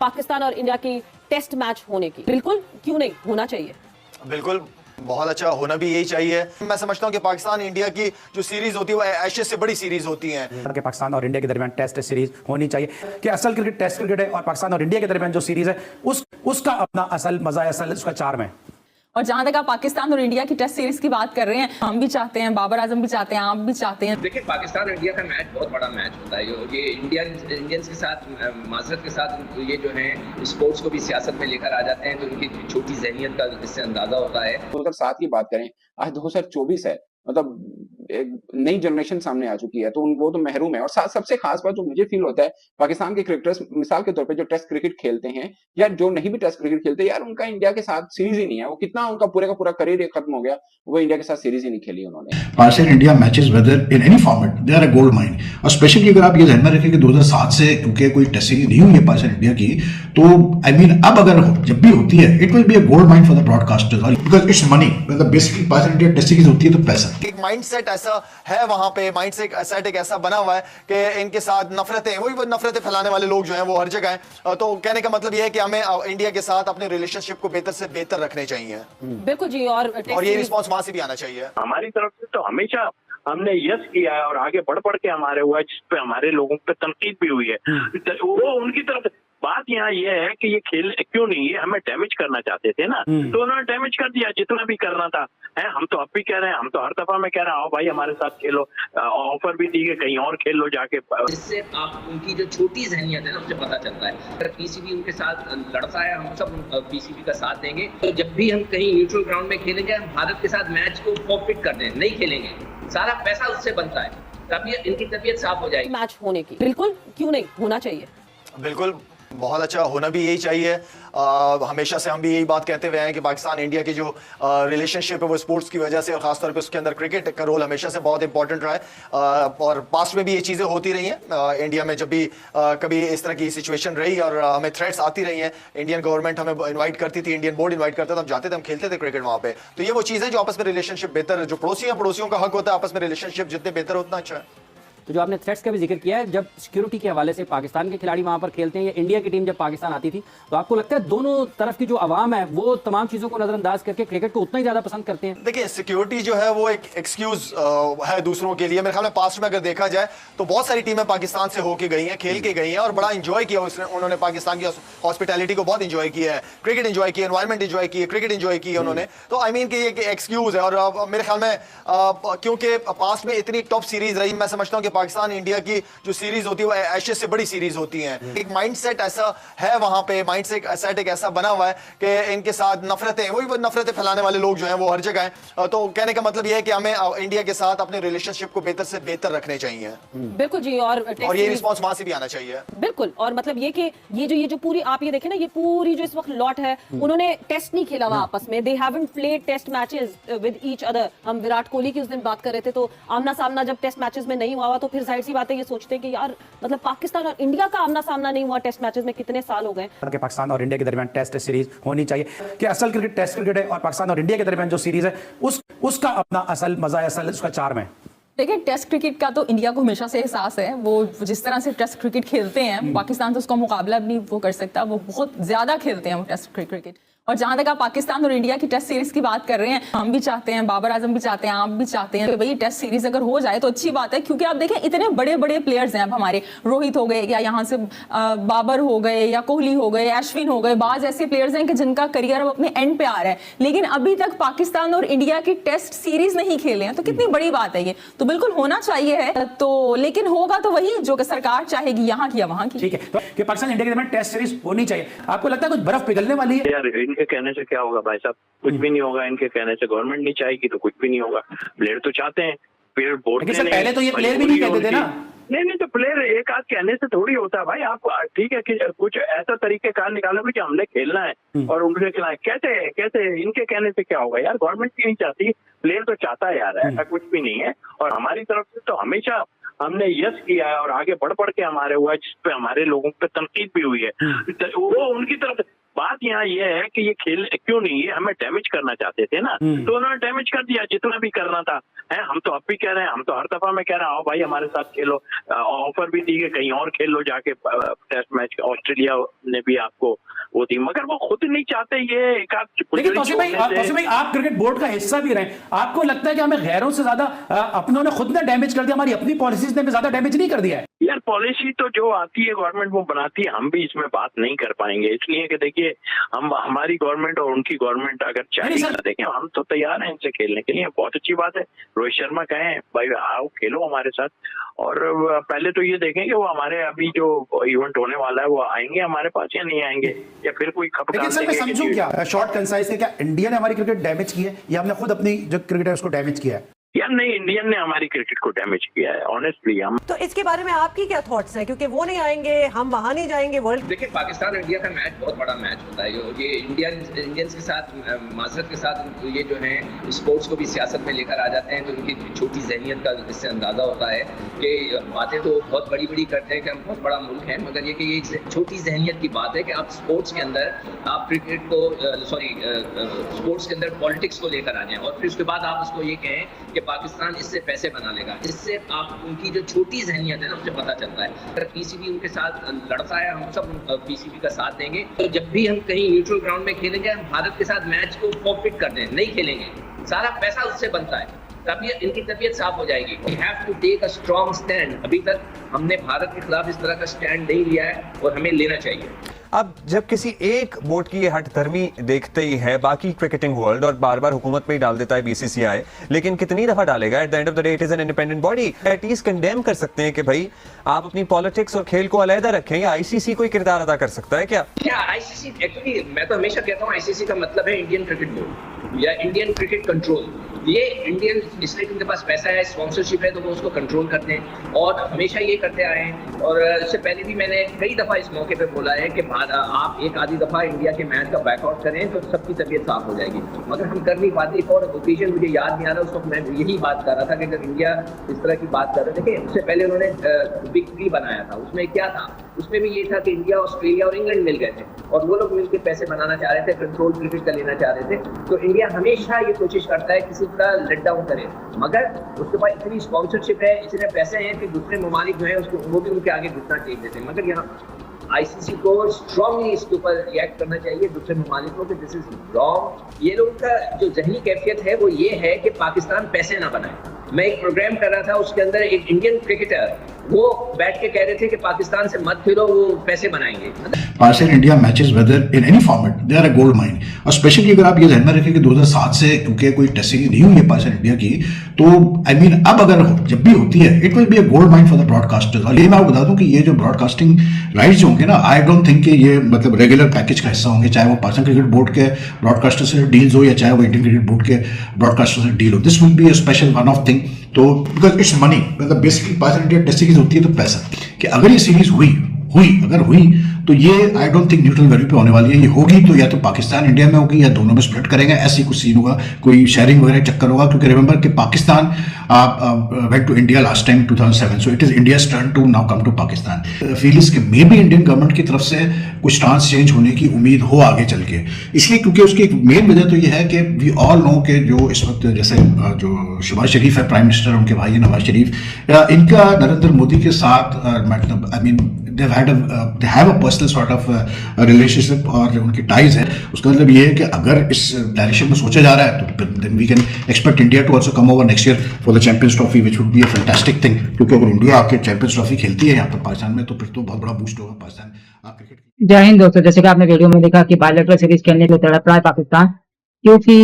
पाकिस्तान और इंडिया की test match होने की। बिल्कुल, क्यों नहीं, होना चाहिए। बिल्कुल, बहुत अच्छा, होना भी यही चाहिए। मैं समझता हूँ कि पाकिस्तान इंडिया की जो सीरीज होती है वो एशेज से बड़ी सीरीज होती है कि पाकिस्तान और इंडिया के दरमियान टेस्ट सीरीज होनी चाहिए कि असल क्रिकेट टेस्ट क्रिकेट है और पाकिस्तान और इंडिया के दरमियान जो सीरीज है उसका अपना असल मजा है, असल उसका चार्म है। और जहां तक आप पाकिस्तान और इंडिया की टेस्ट सीरीज की बात कर रहे हैं, हम भी चाहते हैं, बाबर आजम भी चाहते हैं, आप भी चाहते हैं। देखिए, पाकिस्तान और इंडिया का मैच बहुत बड़ा मैच होता है। ये इंडियंस के साथ, माजरत के साथ, ये जो है स्पोर्ट्स को भी सियासत में लेकर आ जाते हैं, तो उनकी छोटी जहनियत का इससे अंदाजा होता है। 2007 की बात करें, आज 2024 है, मतलब एक नई जनरेशन सामने आ चुकी है, तो वो तो महरूम है। और सबसे खास बात जो मुझे फील होता है, पाकिस्तान के क्रिकेटर्स मिसाल के तौर पे जो टेस्ट क्रिकेट खेलते हैं या जो नहीं भी टेस्ट क्रिकेट खेलते, यार उनका इंडिया के साथ सीरीज ही नहीं है। वो कितना उनका पूरे का पूरा करियर खत्म हो गया, वो इंडिया के साथ सीरीज ही नहीं खेली उन्होंने। Pakistan India matches whether in any format they are a gold mine. और स्पेशली अगर आप ये ध्यान में रखें कि 2007 से क्योंकि कोई टेस्ट सीरीज नहीं हुई है पाकिस्तान इंडिया की, तो आई मीन अब अगर जब भी होती है it will be a gold mine for the broadcasters because it's money. मतलब basically Pakistan India test series होती है तो पैसा। एक माइंडसेट ऐसा है वहां पे, माइंडसेट एक ऐसा बना हुआ है कि इनके साथ नफरतें, वही नफरतें फैलाने वाले लोग जो हैं वो हर जगह हैं। तो कहने का मतलब ये है कि हमें इंडिया के साथ अपने रिलेशनशिप को बेहतर से बेहतर रखने चाहिए। बिल्कुल जी, और ये रिस्पॉन्स वहां से भी आना चाहिए। हमारी तरफ से तो हमेशा हमने यस किया है और आगे बढ़ बढ़ के हमारे हुआ है, जिस पे हमारे लोगों पे तनकीद भी हुई है। वो उनकी तरफ बात यहाँ ये है कि ये खेल क्यों नहीं है, हमें डैमेज करना चाहते थे ना, तो उन्होंने डैमेज कर दिया जितना भी करना था। है, हम तो अब भी कह रहे हैं, हम तो हर दफा में कह रहे हैं, आओ भाई हमारे साथ खेलो, ऑफर भी दी है कहीं और खेल लो जाके। इससे आप उनकी जो छोटी जहनियत है ना, उससे पता चलता है। अगर पीसीबी उनके साथ लड़ता है, हम सब पीसीबी का साथ देंगे। तो जब भी हम कहीं न्यूट्रल ग्राउंड में खेलेंगे, हम भारत के साथ मैच को फॉरफिट कर दें, नहीं खेलेंगे, सारा पैसा उससे बनता है, तब ये इनकी तबीयत साफ हो जाएगी। मैच होने की। बिल्कुल, क्यों नहीं, होना चाहिए। बिल्कुल, बहुत अच्छा, होना भी यही चाहिए। हमेशा से हम भी यही बात कहते हुए हैं कि पाकिस्तान इंडिया की जो रिलेशनशिप है वो स्पोर्ट्स की वजह से, और खासतौर पे उसके अंदर क्रिकेट का रोल हमेशा से बहुत इंपॉर्टेंट रहा है। और पास्ट में भी ये चीज़ें होती रही हैं। इंडिया में जब भी कभी इस तरह की सिचुएशन रही और हमें थ्रेट्स आती रही हैं, इंडियन गवर्नमेंट हमें इन्वाइट करती थी, इंडियन बोर्ड इन्वाइट करता था, हम जाते थे, हम खेलते थे क्रिकेट वहाँ पे। तो ये वो चीज़ है जो आपस में रिलेशनशिप बेहतर, जो पड़ोसियों का हक होता है आपस में रिलेशनशिप जितने बेहतर उतना अच्छा है। तो जो आपने थ्रेट्स का भी जिक्र किया है, जब सिक्योरिटी के हवाले से पाकिस्तान के खिलाड़ी वहां पर खेलते हैं या इंडिया की टीम जब पाकिस्तान आती थी, तो आपको लगता है दोनों तरफ की जो आवाम है वो तमाम चीजों को नजरअंदाज करके क्रिकेट को उतना ही ज्यादा पसंद करते हैं? देखिए, सिक्योरिटी जो है वो एक एक्सक्यूज है दूसरों के लिए। मेरे ख्याल में पास्ट में अगर देखा जाए तो बहुत सारी टीमें पाकिस्तान से होके गई हैं, खेल के गई हैं और बड़ा इंजॉय किया उन्होंने। पाकिस्तान की हॉस्पिटैलिटी को बहुत इंजॉय किया है, क्रिकेट इंजॉय किया, एनवायरमेंट इंजॉय की, क्रिकेट इंजॉय की उन्होंने। तो आई मीन कि ये एक्सक्यूज है। और मेरे ख्याल में क्योंकि पास्ट में इतनी टॉप सीरीज रही, मैं समझता हूँ कि पाकिस्तान इंडिया की जो सीरीज होती है वो एशेज से बड़ी सीरीज होती हैं। एक माइंडसेट ऐसा है वहां पे, माइंडसेट एक ऐसा बना हुआ है कि इनके साथ नफरतें, वही नफरतें फैलाने वाले लोग जो हैं वो हर जगह हैं। तो कहने का मतलब ये है कि हमें इंडिया के साथ अपने रिलेशनशिप को बेहतर से बेहतर रखने चाहिए। बिल्कुल जी, और ये रिस्पॉन्स वहां से भी आना चाहिए। बिल्कुल, और मतलब ये कि ये जो पूरी आप ये देखें ना, ये पूरी जो इस वक्त लॉट है, उन्होंने टेस्ट नहीं खेला हुआ आपस में। They haven't played test matches with each other. हम विराट कोहली की उस दिन बात कर रहे थे, तो आमना सामना जब टेस्ट मैचेस में नहीं हुआ, तो फिर जाहिर सी बात है ये सोचते हैं कि यार मतलब पाकिस्तान और इंडिया का आमना सामना नहीं हुआ टेस्ट मैचेस में, कितने साल हो गए। कि पाकिस्तान और इंडिया के दरमियान टेस्ट सीरीज होनी चाहिए कि असल क्रिकेट टेस्ट क्रिकेट है और पाकिस्तान और इंडिया के दरमियान जो सीरीज है उसका अपना असल मजा है, असल उसका चार्म है। देखिए, टेस्ट क्रिकेट का तो इंडिया को हमेशा से एहसास है। वो जिस तरह से टेस्ट क्रिकेट खेलते हैं, पाकिस्तान तो उसका मुकाबला भी नहीं वो कर सकता। वो बहुत ज्यादा खेलते हैं वो टेस्ट क्रिकेट। और जहां तक आप पाकिस्तान और इंडिया की टेस्ट सीरीज की बात कर रहे हैं, हम भी चाहते हैं, बाबर आजम भी चाहते हैं, आप भी चाहते हैं कि भाई टेस्ट सीरीज अगर हो जाए तो अच्छी बात है। क्योंकि आप देखें, इतने बड़े बड़े प्लेयर्स हैं अब हमारे, रोहित हो गए या यहाँ से बाबर हो गए या कोहली हो गए, अश्विन हो गए, बाज ऐसे प्लेयर्स हैं कि जिनका करियर अब अपने एंड पे आ रहा है, लेकिन अभी तक पाकिस्तान और इंडिया की टेस्ट सीरीज नहीं खेले हैं। तो कितनी बड़ी बात है ये। तो बिल्कुल होना चाहिए है, तो लेकिन होगा तो वही जो कि सरकार चाहेगी, यहाँ की या वहाँ की। ठीक है, तो कि पाकिस्तान इंडिया के दरमियान टेस्ट सीरीज होनी चाहिए। आपको लगता है कुछ बर्फ पिघलने वाली है? यार इनके कहने से क्या होगा भाई साहब, कुछ भी नहीं होगा। इनके कहने से गवर्नमेंट नहीं चाहेगी तो कुछ भी नहीं होगा। प्लेयर तो चाहते हैं, प्लेयर बोर्ड पहले तो ये प्लेयर भी नहीं कहते थे ना। नहीं तो प्लेयर एक आध कहने से थोड़ी होता है भाई। आप ठीक है कि कुछ ऐसा तरीकेकार निकालोगे कि हमने खेलना है और उनके खिलाफ कैसे इनके कहने से क्या होगा यार। गवर्नमेंट भी नहीं चाहती, प्लेयर तो चाहता है यार, ऐसा कुछ भी नहीं है। और हमारी तरफ से तो हमेशा हमने यस किया है और आगे बढ़ बढ़ के हमारे हुआ है, जिस पे हमारे लोगों पे तनकीद भी हुई है। वो उनकी तरफ बात यहाँ ये है कि ये खेल क्यों नहीं, ये हमें डैमेज करना चाहते थे ना, तो उन्होंने डैमेज कर दिया जितना भी करना था। है, हम तो अब भी कह रहे हैं, हम तो हर दफा में कह रहे हैं आओ भाई हमारे साथ खेलो, ऑफर भी दी है कहीं और खेल लो जाके टेस्ट मैच। ऑस्ट्रेलिया ने भी आपको वो दी, मगर वो खुद नहीं चाहते। ये एक लेकिन तौसीफ भाई आप क्रिकेट बोर्ड का हिस्सा भी रहे, आपको लगता है कि हमें गैरों से ज्यादा अपनों ने खुद ने डैमेज कर दिया, हमारी अपनी पॉलिसीज ने भी ज्यादा डैमेज नहीं कर दिया है? यार पॉलिसी तो जो आती है गवर्नमेंट वो बनाती है, हम भी इसमें बात नहीं कर पाएंगे, इसलिए कि देखिए हम हमारी गवर्नमेंट और उनकी गवर्नमेंट अगर चाहे देखें, हम तो तैयार हैं इनसे खेलने के लिए, बहुत अच्छी बात है। रोहित शर्मा कहें भाई आओ खेलो हमारे साथ, और पहले तो ये देखें कि वो हमारे अभी जो इवेंट होने वाला है वो आएंगे हमारे पास या नहीं आएंगे, या फिर कोई खपत। लेकिन सर मैं समझूं क्या शॉर्ट कंसाइज है, क्या इंडिया ने हमारी क्रिकेट डैमेज की है या हमने खुद अपनी जो क्रिकेट है उसको डैमेज किया है? यार नहीं, इंडियन ने हमारी क्रिकेट को डैमेज किया है ऑनेस्टली। हम तो इसके बारे में आपकी क्या थॉट्स हैं, क्योंकि वो नहीं आएंगे, हम वहां नहीं जाएंगे वर्ल्ड। देखिए पाकिस्तान इंडिया का मैच बहुत बड़ा मैच होता है, ये इंडियंस के साथ माजरत के साथ ये जो है स्पोर्ट्स को भी सियासत में लेकर आ जाते हैं, तो उनकी छोटी जहनियत का इससे अंदाजा होता है कि बातें तो बहुत बड़ी बड़ी करते हैं कि हम बहुत बड़ा मुल्क है, मगर ये कि ये छोटी जहनियत की बात है कि आप स्पोर्ट्स के अंदर आप क्रिकेट को स्पोर्ट्स के अंदर पॉलिटिक्स को लेकर आ जाएं, और फिर उसके बाद आप उसको ये कहें कि पाकिस्तान इससे पैसे बना लेगा। इससे आप उनकी जो छोटी जहनियत है ना उससे पता चलता है। अगर पीसीबी उनके साथ लड़ता है, हम सब पीसीबी का साथ देंगे, तो जब भी हम कहीं न्यूट्रल ग्राउंड में खेलेंगे हम भारत के साथ मैच को फॉरफिट कर दें, नहीं खेलेंगे, सारा पैसा उससे बनता है, तभी इनकी तबीयत साफ हो जाएगी। We have to take a strong stand. अभी तक हमने भारत के खिलाफ इस तरह का स्टैंड नहीं लिया है और हमें लेना चाहिए। अब जब किसी एक बोर्ड की ये हठधर्मी देखते ही है बाकी क्रिकेटिंग वर्ल्ड, और बार बार हुकूमत में ही डाल देता है बीसीसीआई, लेकिन कितनी दफा डालेगा? At the end of the day it is an independent body. At least condemn कर सकते हैं कि भाई आप अपनी पॉलिटिक्स और खेल को अलहदा रखें, या आईसीसी कोई किरदार अदा कर सकता है क्या? आईसीसी एक्चुअली मैं तो हमेशा कहता हूँ आईसीसी का मतलब है इंडियन क्रिकेट बोर्ड या इंडियन क्रिकेट कंट्रोल। ये इंडियन, इसलिए उनके पास पैसा है, स्पॉन्सरशिप है, तो वो उसको कंट्रोल करते हैं और हमेशा ये करते आए हैं। और इससे पहले भी मैंने कई दफ़ा इस मौके पे बोला है कि आप एक आधी दफ़ा इंडिया के मैच का बैकआउट करें तो सबकी तबीयत साफ हो जाएगी, मगर हम कर नहीं पाते। एक और ओकेजन मुझे याद नहीं आ रहा, उस वक्त मैं यही बात कर रहा था कि अगर इंडिया इस तरह की बात कर रहे थे, उससे पहले उन्होंने बिग थ्री बनाया था, उसमें क्या था, उसमें भी ये था कि इंडिया, ऑस्ट्रेलिया और इंग्लैंड मिल गए थे और वो लोग मिलकर पैसे बनाना चाह रहे थे, कंट्रोल क्रिकेट का लेना चाह रहे थे। तो इंडिया हमेशा ये कोशिश करता है किसी तरह लेट डाउन करे, मगर उसके पास इतनी स्पॉन्सरशिप है, इतने पैसे हैं कि दूसरे ममालिक जो है उसको वो भी उनके आगे घुसना चाहिए थे। मगर यहाँ आईसीसी को स्ट्रांगली इसके ऊपर रिएक्ट करना चाहिए दूसरे ममालिकों के, दिस इज रॉन्ग। ये लोगों का जो जहनी कैफियत है वो ये है कि पाकिस्तान पैसे ना बनाए। मैं एक प्रोग्राम कर रहा था, उसके अंदर एक इंडियन क्रिकेटर वो बैठ के कह रहे थे कि पाकिस्तान से मत खेलो, वो पैसे बनाएंगे। Pakistan India matches whether in any format they are a gold mine. और स्पेशली अगर आप ये ध्यान में रखें कि 2007 से क्योंकि कोई टेस्ट सीरीज नहीं हुई है पाकिस्तान इंडिया की, तो आई मीन अब अगर जब भी होती है it will be a gold mine for the broadcasters. और ये मैं आपको बता दूं कि ये जो ब्रॉडकास्टिंग राइट्स होंगे ना, आई डोंट थिंक कि ये मतलब रेगुलर पैकेज का हिस्सा होंगे, चाहे वो पाकिस्तान क्रिकेट बोर्ड के ब्रॉडकास्टर से डील्स हो या चाहे वो इंडियन क्रिकेट बोर्ड के ब्रॉडकास्टर से डील हो। This will be a special one of thing. तो बिकॉज इट्स मनी, मतलब basically Pakistan India test series होती है तो पैसा, कि अगर ये सीरीज अगर हुई तो ये I don't think neutral value पे होने वाली है। ये होगी तो या तो पाकिस्तान इंडिया में होगी या दोनों में स्प्लिट करेंगे, ऐसी कुछ सीन होगा, कोई शेयरिंग वगैरह चक्कर होगा। क्योंकि रिमेंबर कि Pakistan went to India last time 2007, so it is India's turn to now come to Pakistan. Feel is के मे बी इंडियन गवर्नमेंट की तरफ से कुछ स्टांस चेंज होने की उम्मीद हो आगे चल के, इसलिए क्योंकि उसकी एक मेन वजह तो ये है कि वी ऑल नो कि जो इस वक्त जैसे जो शहबाज शरीफ है प्राइम मिनिस्टर, उनके भाई नवाज शरीफ, इनका नरेंद्र मोदी के साथ मतलब I mean they have a personal sort of relationship और उनकी टाइज है। उसका मतलब ये है कि अगर इस डायरेक्शन में सोचा जा रहा है तो then we can expect India to also come over next year for the Champions Trophy, which would be a fantastic thing। क्योंकि अगर इंडिया आके चैंपियंस ट्रॉफी खेलती है यहाँ पर पाकिस्तान में तो फिर तो बहुत बड़ा बूस्ट होगा पाकिस्तान क्रिकेट। जय हिंद दोस्तों, जैसे कि आपने वीडियो में देखा कि बायलैटरल सीरीज खेलने के लिए तड़प रहा है पाकिस्तान, क्योंकि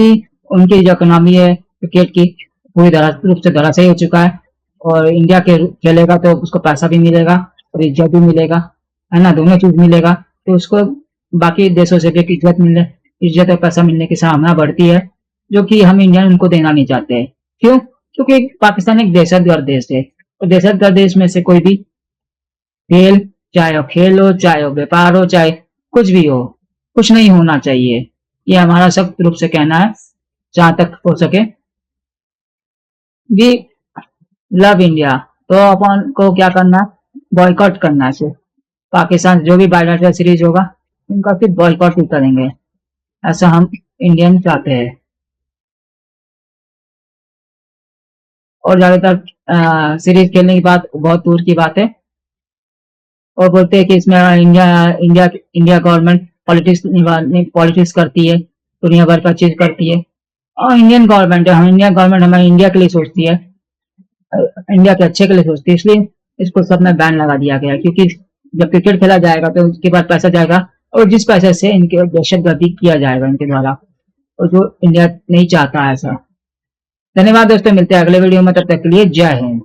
उनकी जो इकोनॉमी है क्रिकेट की पूरी रूप से धराशायी हो चुका है और इंडिया के खेलेगा तो उसको पैसा भी मिलेगा और इज्जत भी मिलेगा, है ना, दोनों चीज मिलेगा। तो उसको बाकी देशों से भी इज्जत और पैसा मिलने की संभावना बढ़ती है, जो कि हम इंडियन उनको देना नहीं चाहते हैं। क्यों? क्योंकि पाकिस्तान एक दहशतगर्द देश है और दहशतगर्द देश में से कोई भी खेल, चाहे वो खेल हो, चाहे वो व्यापार हो, चाहे कुछ भी हो, कुछ नहीं होना चाहिए। ये हमारा सख्त रूप से कहना है, जहां तक हो सके। वी लव इंडिया, तो अपन को क्या करना, बॉयकॉट करना है। पाकिस्तान जो भी बायलैटरल सीरीज होगा इनका सिर्फ बॉयकॉट ही करेंगे, ऐसा हम इंडियन चाहते हैं। और ज्यादातर सीरीज खेलने की बात बहुत दूर की बात है, और बोलते हैं कि इसमें इंडिया गवर्नमेंट पॉलिटिक्स करती है, दुनिया भर का चीज करती है। और इंडियन गवर्नमेंट हमारी इंडिया के लिए सोचती है, इंडिया के अच्छे के लिए सोचती है, इसलिए इसको सब में बैन लगा दिया गया है। क्योंकि जब क्रिकेट खेला जाएगा तो उसके बाद पैसा जाएगा, और जिस पैसे से इनके दहशतगर्दी किया जाएगा इनके द्वारा, और जो इंडिया नहीं चाहता ऐसा। धन्यवाद दोस्तों, मिलते हैं अगले वीडियो में, तब तक के लिए जय हिंद।